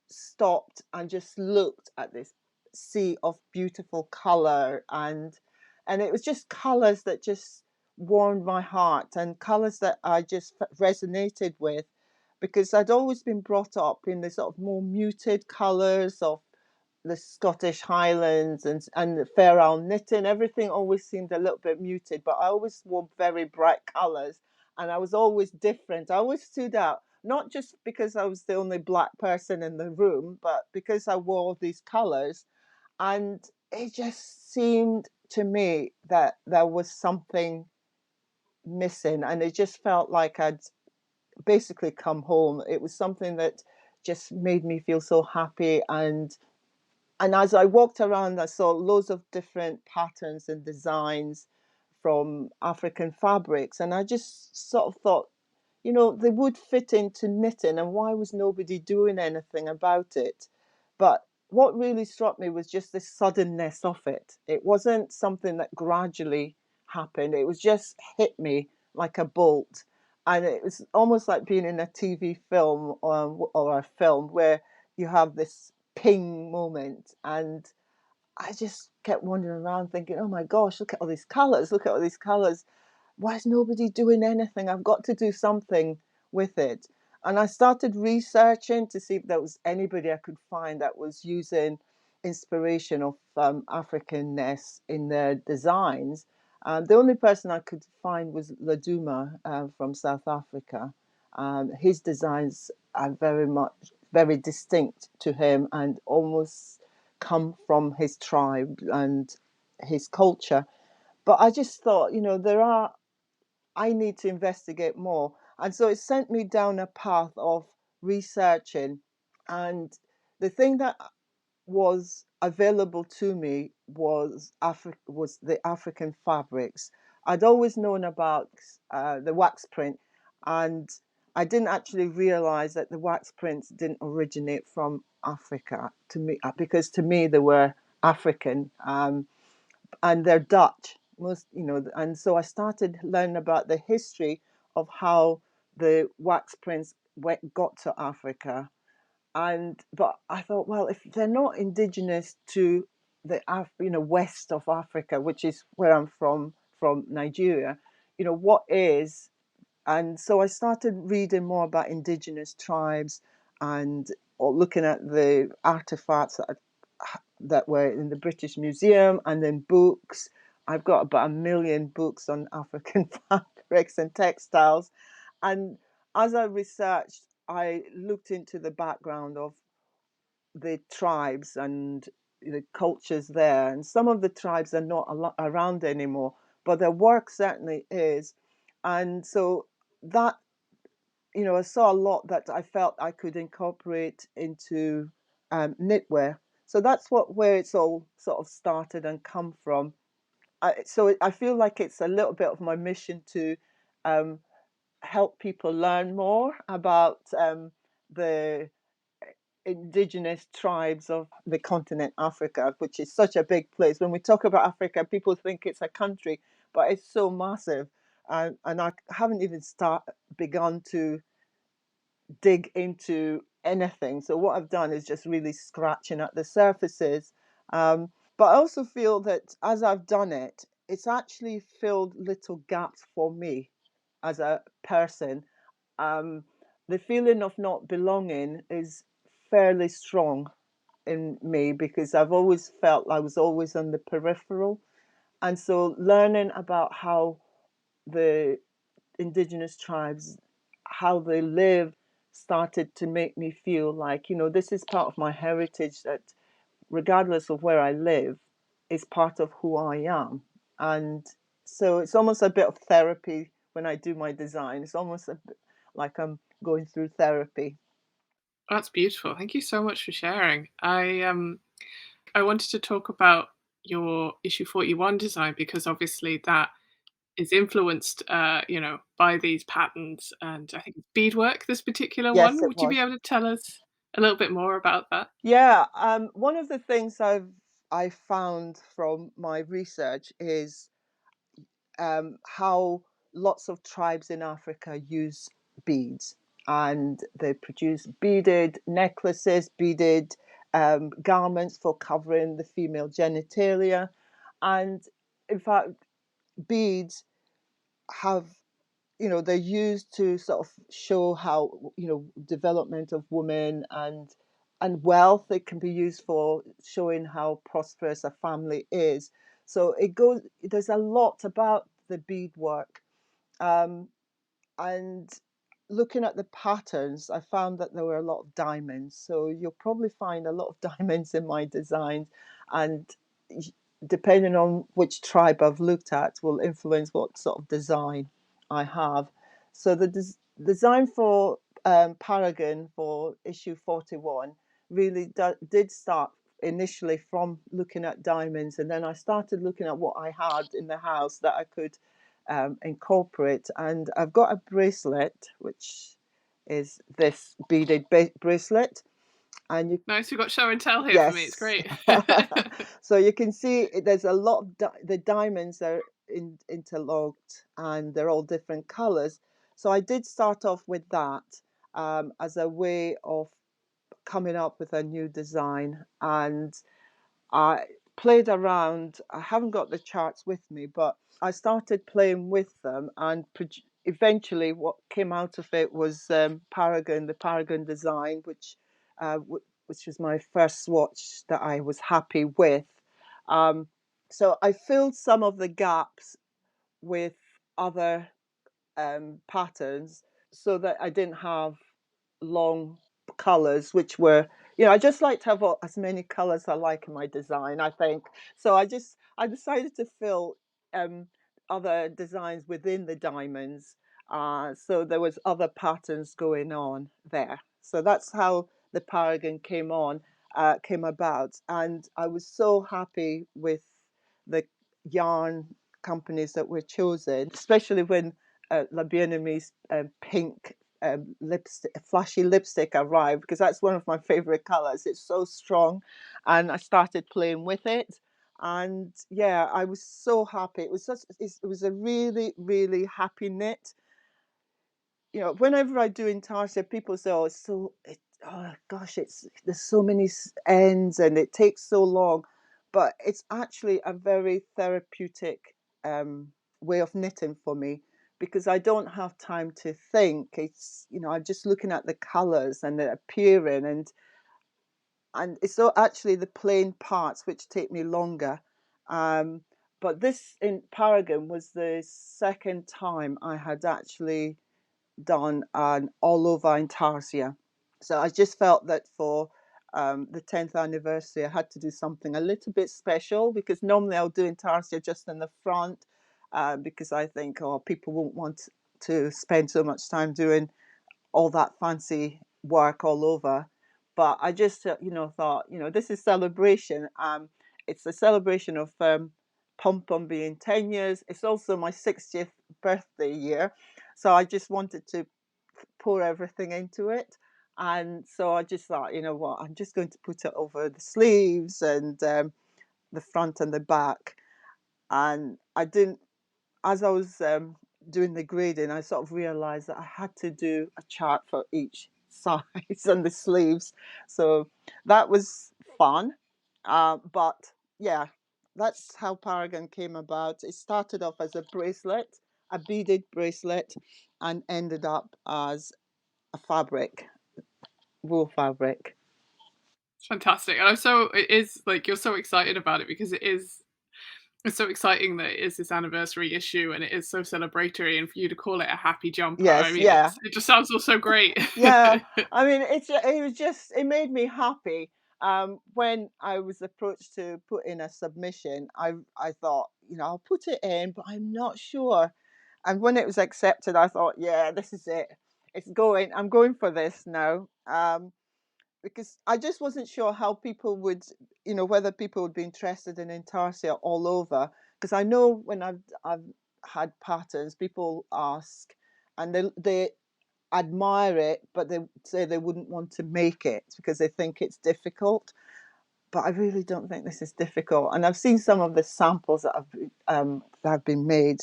stopped and just looked at this sea of beautiful color, and it was just colors that just warmed my heart, and colors that I just resonated with, because I'd always been brought up in the sort of more muted colors of the Scottish Highlands and the Fair Isle knitting. Everything always seemed a little bit muted, but I always wore very bright colours, and I was always different. I always stood out, not just because I was the only black person in the room, but because I wore these colours. And it just seemed to me that there was something missing, and it just felt like I'd basically come home. It was something that just made me feel so happy, and as I walked around, I saw loads of different patterns and designs from African fabrics. And I just sort of thought, they would fit into knitting, and why was nobody doing anything about it? But what really struck me was just the suddenness of it. It wasn't something that gradually happened, it was just hit me like a bolt. And it was almost like being in a TV film, or a film where you have this ping moment. And I just kept wandering around thinking, oh my gosh, look at all these colors, look at all these colors. Why is nobody doing anything? I've got to do something with it. And I started researching to see if there was anybody I could find that was using inspiration of Africanness in their designs. The only person I could find was Laduma from South Africa. His designs are very distinct to him and almost come from his tribe and his culture. But I just thought, I need to investigate more. And so it sent me down a path of researching. And the thing that was available to me was the African fabrics. I'd always known about the wax print, and I didn't actually realize that the wax prints didn't originate from Africa to me, because to me they were African. And they're Dutch, and so I started learning about the history of how the wax prints got to Africa. And but I thought, well, if they're not indigenous to the west of Africa, which is where I'm from Nigeria, what is? And so I started reading more about indigenous tribes, and or looking at the artifacts that were in the British Museum, and then books. I've got about 1 million books on African fabrics and textiles. And as I researched, I looked into the background of the tribes and the cultures there. And some of the tribes are not around anymore, but their work certainly is. And so that, I saw a lot that I felt I could incorporate into knitwear. So that's where it's all sort of started and come from. So I feel like it's a little bit of my mission to um, help people learn more about the indigenous tribes of the continent Africa, which is such a big place. When we talk about Africa, people think it's a country, but it's so massive. And I haven't even begun to dig into anything. So what I've done is just really scratching at the surfaces. But I also feel that as I've done it, it's actually filled little gaps for me as a person. Um, the feeling of not belonging is fairly strong in me, because I've always felt I was always on the peripheral. And so learning about how the indigenous tribes, how they live, started to make me feel like, this is part of my heritage, that regardless of where I live, is part of who I am. And so it's almost a bit of therapy when I do my design. It's almost a bit like I'm going through therapy. That's beautiful. Thank you so much for sharing. I wanted to talk about your issue 41 design, because obviously that is influenced, by these patterns, and I think it's beadwork, this particular Yes, one. it Would you be was. able to tell us a little bit more about that? Yeah, one of the things I found from my research is how lots of tribes in Africa use beads, and they produce beaded necklaces, beaded garments for covering the female genitalia, and in fact, beads have, they're used to sort of show how, development of women and wealth. It can be used for showing how prosperous a family is. So it goes, there's a lot about the beadwork. um, and looking at the patterns, I found that there were a lot of diamonds. So you'll probably find a lot of diamonds in my designs, and depending on which tribe I've looked at, will influence what sort of design I have. So the design for Paragon for issue 41 really did start initially from looking at diamonds, and then I started looking at what I had in the house that I could incorporate. And I've got a bracelet, which is this beaded bracelet, and you Nice, we've got show and tell here for me, it's yes. great. So you can see there's a lot of the diamonds are interlocked, and they're all different colors. So I did start off with that as a way of coming up with a new design, and I played around. I haven't got the charts with me, but I started playing with them, and eventually, what came out of it was Paragon, the Paragon design, which was my first swatch that I was happy with. Um, so I filled some of the gaps with other patterns, so that I didn't have long colors, which were, I just like to have as many colors I like in my design, I think. So I decided to fill um, other designs within the diamonds. So there was other patterns going on there. So that's how the Paragon came about. And I was so happy with the yarn companies that were chosen, especially when La Bien-Aimé's pink lipstick, flashy lipstick arrived, because that's one of my favorite colors. It's so strong, and I started playing with it. And yeah, I was so happy. It was a really, really happy knit. Whenever I do intarsia, people say, "Oh, oh gosh, there's so many ends and it takes so long," but it's actually a very therapeutic way of knitting for me, because I don't have time to think. I'm just looking at the colours and they're appearing, and it's so actually the plain parts which take me longer. Um, but this in Paragon was the second time I had actually done an all over intarsia. So I just felt that for the 10th anniversary, I had to do something a little bit special, because normally I'll do intarsia just in the front, because I think, oh, people won't want to spend so much time doing all that fancy work all over. But I just, thought, this is celebration. It's a celebration of Pom Pom being 10 years. It's also my 60th birthday year. So I just wanted to pour everything into it. And so I just thought, you know what, I'm just going to put it over the sleeves and the front and the back. And I didn't, as I was doing the grading, I sort of realized that I had to do a chart for each size and the sleeves. So that was fun. But yeah, that's how Paragon came about. It started off as a bracelet, a beaded bracelet, and ended up as a fabric, wool fabric. It's fantastic, and it is like you're so excited about it because it's so exciting that it is this anniversary issue and it is so celebratory, and for you to call it a happy jumper, I Yes, mean, yeah. it just sounds all so great. Yeah, I mean, it made me happy. When I was approached to put in a submission, I thought, I'll put it in, but I'm not sure. And when it was accepted, I thought, yeah, this is it. It's going. I'm going for this now. Because I just wasn't sure how people would, whether people would be interested in intarsia all over. Because I know when I've had patterns, people ask, and they admire it, but they say they wouldn't want to make it because they think it's difficult. But I really don't think this is difficult. And I've seen some of the samples that have been made,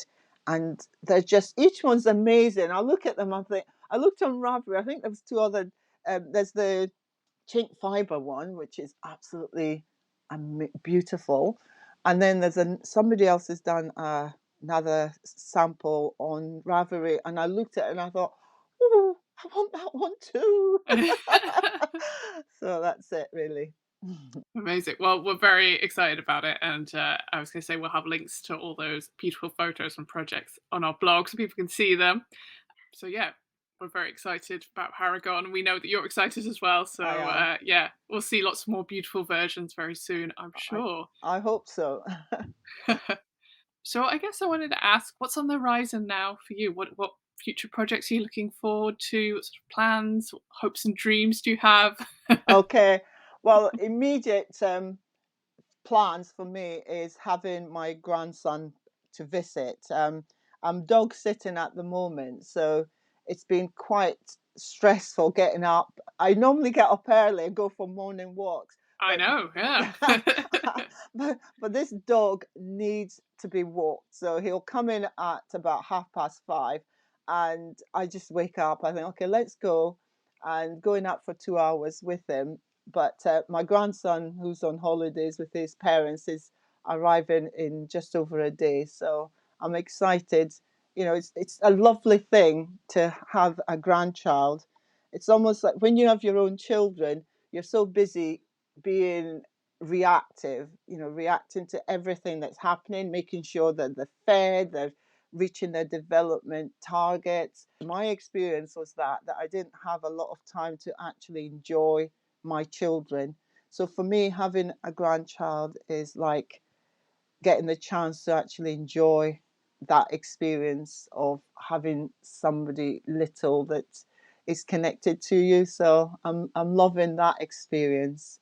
and they're just, each one's amazing. I look at them, I think, I looked on Ravelry. I think there was two other. There's the chink fiber one, which is absolutely beautiful, and then there's somebody else has done another sample on Ravelry, and I looked at it and I thought, oh, I want that one too. So that's it, really. Amazing. Well, we're very excited about it, and I was going to say we'll have links to all those beautiful photos and projects on our blog so people can see them. So yeah, we're very excited about Paragon, and we know that you're excited as well. So I am. yeah, we'll see lots more beautiful versions very soon, I'm I sure. I hope so. So I guess I wanted to ask, what's on the horizon now for you? What future projects are you looking forward to? What sort of plans, hopes, and dreams do you have? Okay. Well, immediate plans for me is having my grandson to visit. I'm dog sitting at the moment, so it's been quite stressful getting up. I normally get up early and go for morning walks, I but know, yeah. but this dog needs to be walked. So he'll come in at about 5:30, and I just wake up. I think, okay, let's go, and going out for 2 hours with him. But my grandson, who's on holidays with his parents, is arriving in just over a day. So I'm excited. You know, it's a lovely thing to have a grandchild. It's almost like when you have your own children, you're so busy being reactive, you know, reacting to everything that's happening, making sure that they're fed, they're reaching their development targets. My experience was that I didn't have a lot of time to actually enjoy my children. So for me, having a grandchild is like getting the chance to actually enjoy that experience of having somebody little that is connected to you. So I'm loving that experience.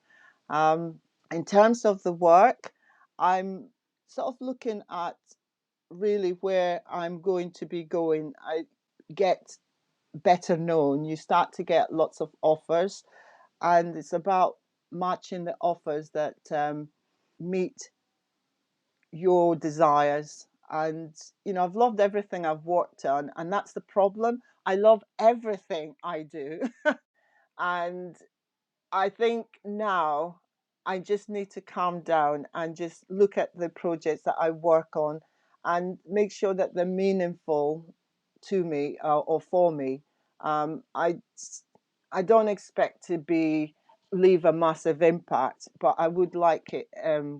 Um, in terms of the work, I'm sort of looking at really where I'm going to be going. I get better known. You start to get lots of offers, and it's about matching the offers that meet your desires. And you know, I've loved everything I've worked on, and that's the problem. I love everything I do, and I think now I just need to calm down and just look at the projects that I work on and make sure that they're meaningful to me, or for me. Um, I I don't expect to be leave a massive impact, but I would like it,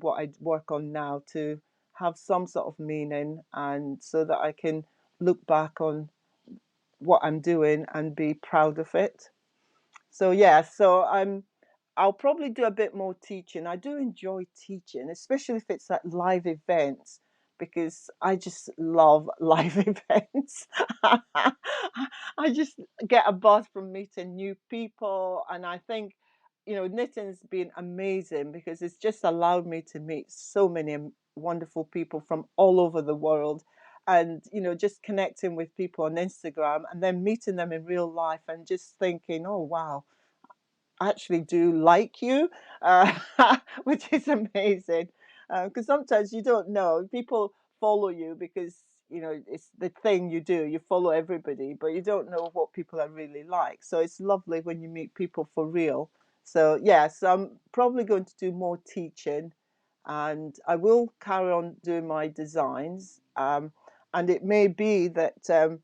what I work on now, to have some sort of meaning, and so that I can look back on what I'm doing and be proud of it. So yeah, so I'll probably do a bit more teaching. I do enjoy teaching, especially if it's at live events, because I just love live events. I just get a buzz from meeting new people, and I think, you know, knitting's been amazing because it's just allowed me to meet so many wonderful people from all over the world, and you know, just connecting with people on Instagram and then meeting them in real life and just thinking, oh wow, I actually do like you, uh, which is amazing. Because sometimes you don't know, people follow you because you know it's the thing you do. You follow everybody, but you don't know what people are really like. So it's lovely when you meet people for real. So yes, I'm probably going to do more teaching, and I will carry on doing my designs. And it may be that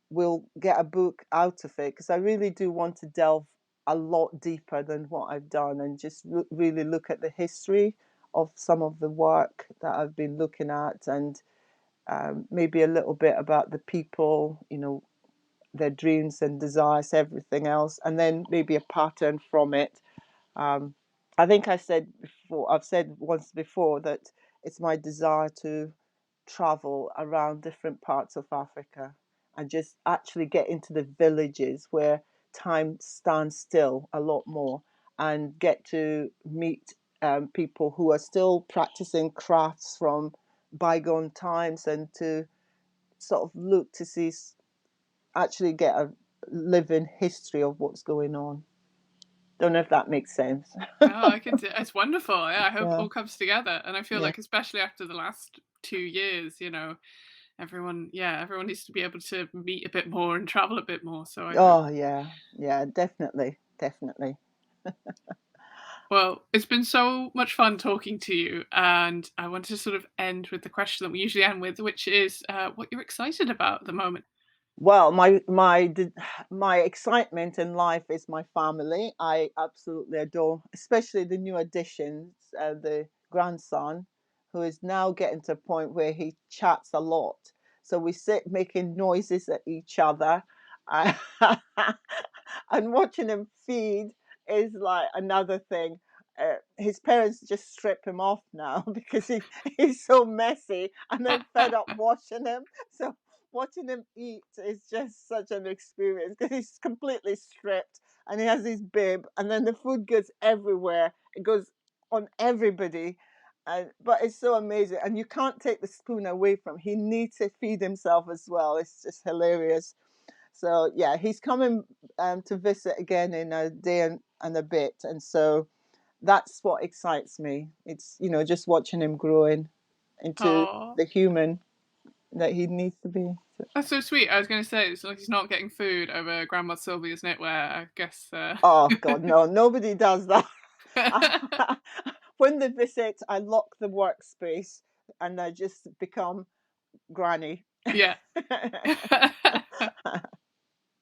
we'll get a book out of it, because I really do want to delve a lot deeper than what I've done, and just really look at the history of some of the work that I've been looking at, and maybe a little bit about the people, you know, their dreams and desires, everything else, and then maybe a pattern from it. um, I think I've said once before that it's my desire to travel around different parts of Africa and just actually get into the villages where time stands still a lot more, and get to meet people who are still practicing crafts from bygone times, and to sort of look to see, actually get a living history of what's going on. Don't know if that makes sense. Oh, I can. It's wonderful. Yeah, I hope it Yeah, all comes together, and I feel yeah. like, especially after the last 2 years, everyone needs to be able to meet a bit more and travel a bit more. So I hope. Oh, yeah, yeah, definitely, definitely. Well, it's been so much fun talking to you, and I want to sort of end with the question that we usually end with, which is what you're excited about at the moment. Well, my excitement in life is my family. I absolutely adore, especially the new additions, the grandson, who is now getting to a point where he chats a lot. So we sit making noises at each other, uh, and watching him feed is like another thing. His parents just strip him off now because he's so messy, and they're fed up washing him. So watching him eat is just such an experience because he's completely stripped and he has his bib, and then the food goes everywhere. It goes on everybody. But it's so amazing, and you can't take the spoon away from him. He needs to feed himself as well. It's just hilarious. So yeah, he's coming to visit again in a day and a bit, and so that's what excites me. It's just watching him growing into Oh, the human that he needs to be. So, that's so sweet. I was going to say, it's like he's not getting food over Grandma Sylvia's knitwear. I guess. oh God, no, nobody does that. When they visit, I lock the workspace and I just become granny. Yeah.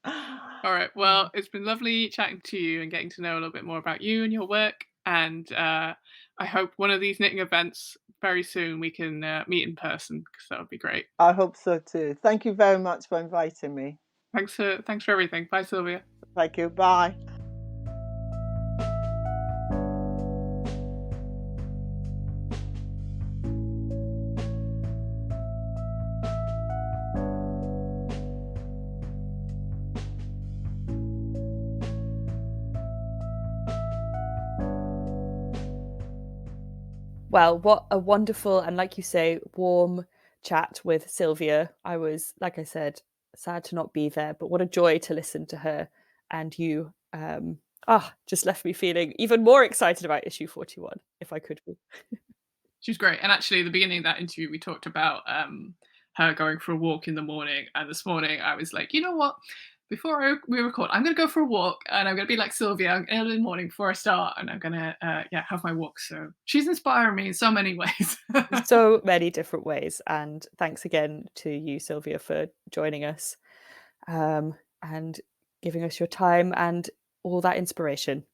All right. Well, it's been lovely chatting to you and getting to know a little bit more about you and your work. And I hope one of these knitting events very soon we can meet in person, because that would be great. I hope so too. Thank you very much for inviting me. Thanks for everything. Bye, Sylvia. Thank you. Bye. Well, what a wonderful and, like you say, warm chat with Sylvia. I was, like I said, sad to not be there, but what a joy to listen to her and you. Just left me feeling even more excited about issue 41, if I could be. She was great. And actually, at the beginning of that interview, we talked about her going for a walk in the morning. And this morning, I was like, you know what? Before we record, I'm going to go for a walk, and I'm going to be like Sylvia early in the morning before I start, and I'm going to have my walk. So she's inspiring me in so many ways. So many different ways. And thanks again to you, Sylvia, for joining us and giving us your time and all that inspiration.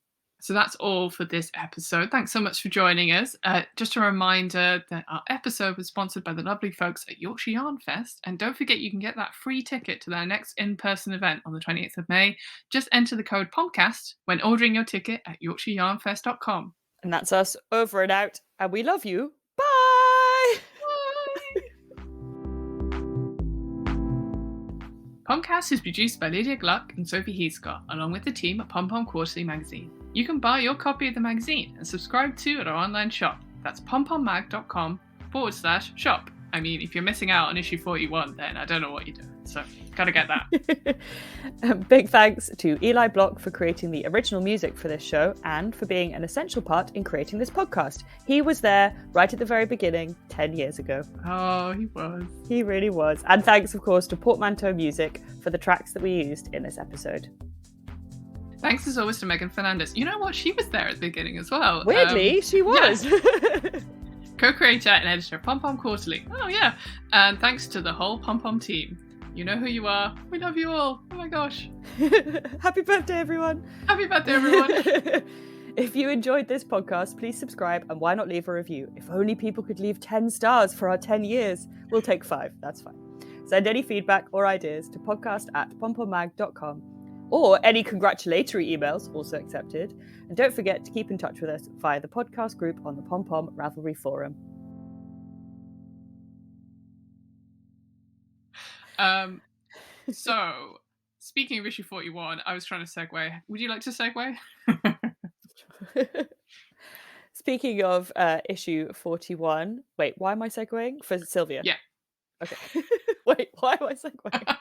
So that's all for this episode. Thanks so much for joining us. Just a reminder that our episode was sponsored by the lovely folks at Yorkshire Yarnfest. And don't forget, you can get that free ticket to their next in-person event on the 28th of May. Just enter the code POMCAST when ordering your ticket at yorkshireyarnfest.com. And that's us over and out. And we love you. Bye! Bye! Pomcats is produced by Lydia Gluck and Sophie Heathcott, along with the team at Pom Pom Quarterly magazine. You can buy your copy of the magazine and subscribe to at our online shop. That's pompommag.com/shop. I mean, if you're missing out on issue 41, then I don't know what you're doing. So, gotta get that. Big thanks to Eli Block for creating the original music for this show and for being an essential part in creating this podcast. He was there right at the very beginning, 10 years ago. Oh, he was. He really was. And thanks, of course, to Portmanteau Music for the tracks that we used in this episode. Thanks as always to Megan Fernandez. You know what? She was there at the beginning as well. Weirdly, she was. Yeah. Co-creator and editor of Pom Pom Quarterly. Oh, yeah. And thanks to the whole Pom Pom team. You know who you are. We love you all. Oh my gosh. Happy birthday, everyone. Happy birthday, everyone. If you enjoyed this podcast, please subscribe and why not leave a review? If only people could leave 10 stars for our 10 years. We'll take 5. That's fine. Send any feedback or ideas to podcast@pompommag.com. Or any congratulatory emails, also accepted. And don't forget to keep in touch with us via the podcast group on the Pom Pom Ravelry Forum. So, speaking of issue 41, I was trying to segue. Would you like to segue? Speaking of issue 41, wait, why am I segueing? For Sylvia? Yeah. Okay. Wait, why am I segueing?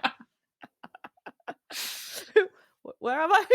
Where am I?